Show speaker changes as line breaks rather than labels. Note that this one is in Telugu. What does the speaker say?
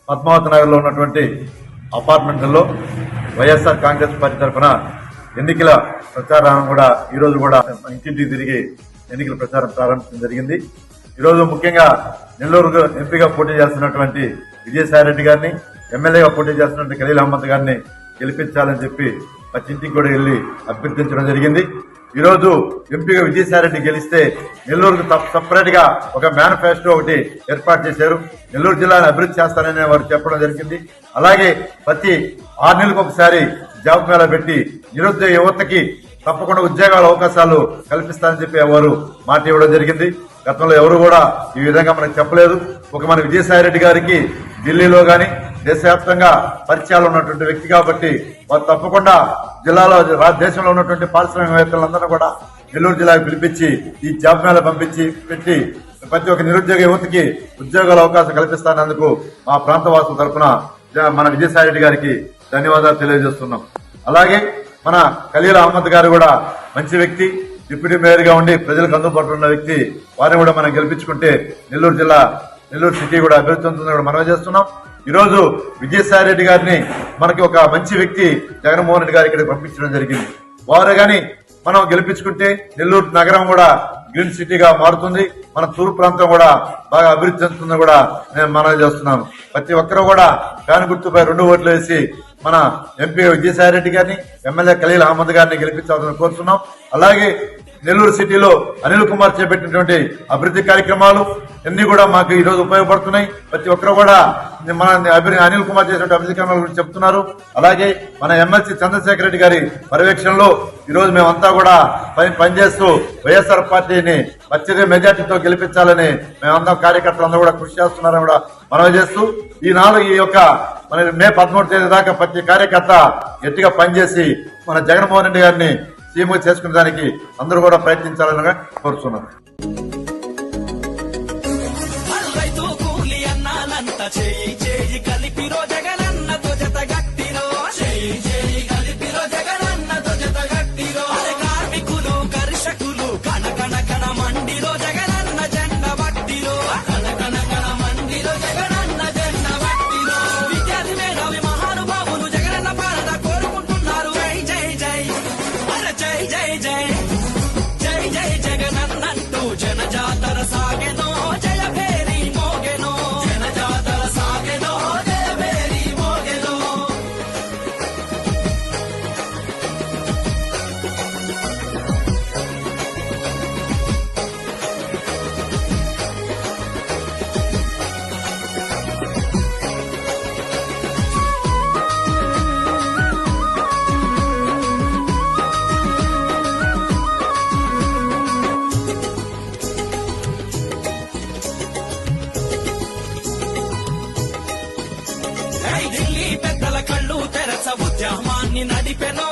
పద్మావతి నగర్ లో ఉన్నటువంటి అపార్ట్మెంట్లలో వైఎస్ఆర్ కాంగ్రెస్ పార్టీ తరఫున ఎన్నికల ప్రచారం కూడా ఈ రోజు కూడా ఇంటింటికి తిరిగి ఎన్నికల ప్రచారం ప్రారంభించడం జరిగింది. ఈ రోజు ముఖ్యంగా నెల్లూరు ఎంపీగా పోటీ చేస్తున్నటువంటి విజయసాయిరెడ్డి గారిని, ఎమ్మెల్యేగా పోటీ చేస్తున్నటువంటి ఖలీల్ అహ్మద్ గారిని గెలిపించాలని చెప్పి ప్రతి ఇంటికి కూడా వెళ్లి అభ్యర్థించడం జరిగింది. ఈ రోజు ఎంపీగా విజయసాయిరెడ్డి గెలిస్తే నెల్లూరుకు సపరేట్ గా ఒక మేనిఫెస్టో ఒకటి ఏర్పాటు చేశారు. నెల్లూరు జిల్లాను అభివృద్ధి చేస్తానని వారు చెప్పడం జరిగింది. అలాగే ప్రతి 6 నెలలకు ఒకసారి జాబ్ మేళా పెట్టి నిరుద్యోగ యువతకి తప్పకుండా ఉద్యోగాల అవకాశాలు కల్పిస్తారని చెప్పి వారు మాట ఇవ్వడం జరిగింది. గతంలో ఎవరు కూడా ఈ విధంగా మనకు చెప్పలేదు. ఒక మన విజయసాయిరెడ్డి గారికి ఢిల్లీలో గాని దేశవ్యాప్తంగా పరిచయాలు ఉన్నటువంటి వ్యక్తి కాబట్టి వారు తప్పకుండా జిల్లాలో దేశంలో ఉన్నటువంటి పారిశ్రామికవేత్తలందరూ కూడా నెల్లూరు జిల్లాకు పిలిపించి ఈ జాబ్ మేళా పంపించి పెట్టి ప్రతి ఒక్క నిరుద్యోగ యువతకి ఉద్యోగాల అవకాశం కల్పిస్తానందుకు మా ప్రాంత వాసుల తరఫున మన విజయసాయిరెడ్డి గారికి ధన్యవాదాలు తెలియజేస్తున్నాం. అలాగే మన ఖలీల్ అహ్మద్ గారు కూడా మంచి వ్యక్తి, డిప్యూటీ మేయర్ గా ఉండి ప్రజలకు అందుబాటులో ఉన్న వ్యక్తి. వారిని కూడా మనం గెలిపించుకుంటే నెల్లూరు సిటీ కూడా అభివృద్ధి చెందుతుందని కూడా మనం చేస్తున్నాం. ఈ రోజు విజయసాయిరెడ్డి గారిని మనకి ఒక మంచి వ్యక్తి జగన్మోహన్ రెడ్డి గారి ఇక్కడికి పంపించడం జరిగింది. వారు గాని మనం గెలిపించుకుంటే నెల్లూరు నగరం కూడా గ్రీన్ సిటీగా మారుతుంది. మన తూర్పు ప్రాంతం కూడా బాగా అభివృద్ధి చెందుతుందని కూడా నేను మనవి చేస్తున్నాను. ప్రతి ఒక్కరూ కూడా ఫ్యాన్ గుర్తుపై 2 ఓట్లు వేసి మన ఎంపీ విజయసాయిరెడ్డి గారిని, ఎమ్మెల్యే ఖలీల్ అహ్మద్ గారిని గెలిపించాలని కోరుతున్నాం. అలాగే నెల్లూరు సిటీలో అనిల్ కుమార్ చేపట్టినటువంటి అభివృద్ధి కార్యక్రమాలు అన్ని కూడా మాకు ఈ రోజు ఉపయోగపడుతున్నాయి. ప్రతి ఒక్కరు కూడా మన అనిల్ కుమార్ చేసినటువంటి అభివృద్ధి కార్యక్రమాల గురించి చెప్తున్నారు. అలాగే మన ఎమ్మెల్సీ చంద్రశేఖర్ రెడ్డి గారి పర్యవేక్షణలో ఈ రోజు మేమంతా కూడా పనిచేస్తూ వైఎస్ఆర్ పార్టీని అత్యధిక మెజార్టీతో గెలిపించాలని మేమందరం కార్యకర్తలందరూ కూడా కృషి చేస్తున్నారని కూడా మనవి చేస్తూ ఈ యొక్క మన మే 13 తేదీ దాకా ప్రతి కార్యకర్త గట్టిగా పనిచేసి మన జగన్మోహన్ రెడ్డి గారిని సీఎం చేసుకునే దానికి అందరూ కూడా ప్రయత్నించాలని కోరుతున్నాను.
ఢిల్లీ పెద్దల కళ్ళు తెరచ ఉద్యమాన్ని నడిపెనో